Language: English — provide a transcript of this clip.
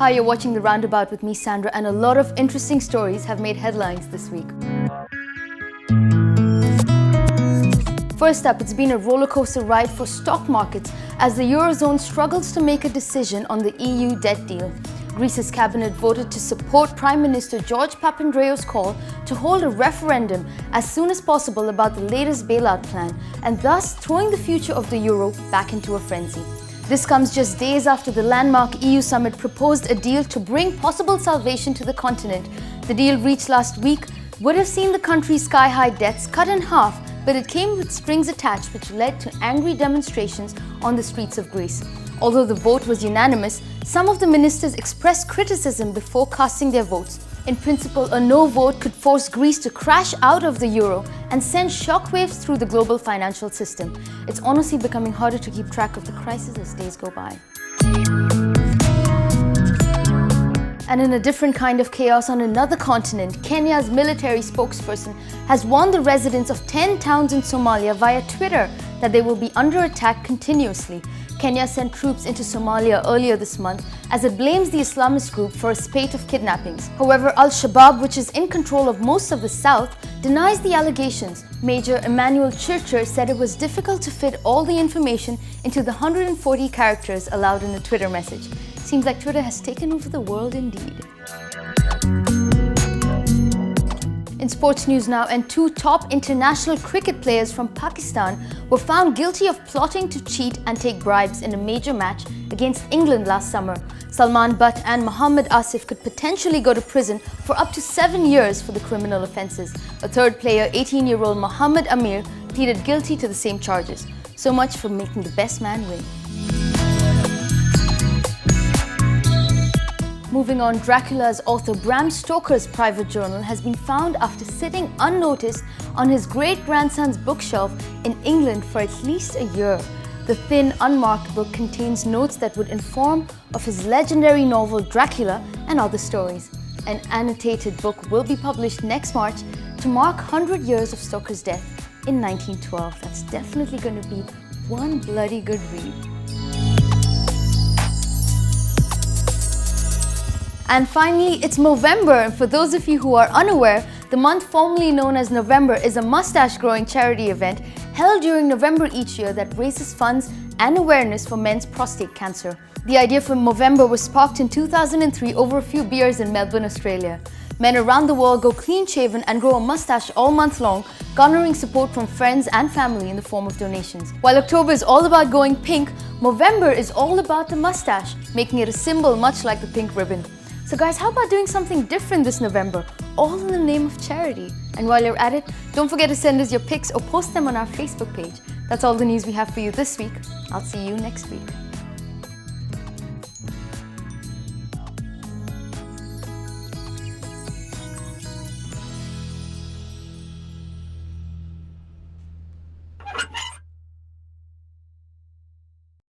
Hi, you're watching The Roundabout with me, Sandra, and a lot of interesting stories have made headlines this week. First up, it's been a rollercoaster ride for stock markets as the Eurozone struggles to make a decision on the EU debt deal. Greece's cabinet voted to support Prime Minister George Papandreou's call to hold a referendum as soon as possible about the latest bailout plan and thus throwing the future of the euro back into a frenzy. This comes just days after the landmark EU summit proposed a deal to bring possible salvation to the continent. The deal reached last week would have seen the country's sky-high debts cut in half, but it came with strings attached which led to angry demonstrations on the streets of Greece. Although the vote was unanimous, some of the ministers expressed criticism before casting their votes. In principle, a no vote could force Greece to crash out of the euro and send shockwaves through the global financial system. It's honestly becoming harder to keep track of the crisis as days go by. And in a different kind of chaos on another continent, Kenya's military spokesperson has warned the residents of 10 towns in Somalia via Twitter that they will be under attack continuously. Kenya sent troops into Somalia earlier this month as it blames the Islamist group for a spate of kidnappings. However, Al-Shabaab, which is in control of most of the south, denies the allegations. Major Emmanuel Churcher said it was difficult to fit all the information into the 140 characters allowed in a Twitter message. Seems like Twitter has taken over the world indeed. In sports news now, and two top international cricket players from Pakistan were found guilty of plotting to cheat and take bribes in a major match against England last summer. Salman Butt and Mohammad Asif could potentially go to prison for up to 7 years for the criminal offences. A third player, 18-year-old Mohammad Amir, pleaded guilty to the same charges. So much for making the best man win. Moving on, Dracula's author Bram Stoker's private journal has been found after sitting unnoticed on his great-grandson's bookshelf in England for at least a year. The thin, unmarked book contains notes that would inform of his legendary novel Dracula and other stories. An annotated book will be published next March to mark 100 years of Stoker's death in 1912. That's definitely going to be one bloody good read. And finally, it's Movember, and for those of you who are unaware, the month formerly known as November is a mustache-growing charity event held during November each year that raises funds and awareness for men's prostate cancer. The idea for Movember was sparked in 2003 over a few beers in Melbourne, Australia. Men around the world go clean-shaven and grow a mustache all month long, garnering support from friends and family in the form of donations. While October is all about going pink, Movember is all about the mustache, making it a symbol much like the pink ribbon. So guys, how about doing something different this November, all in the name of charity? And while you're at it, don't forget to send us your pics or post them on our Facebook page. That's all the news we have for you this week. I'll see you next week.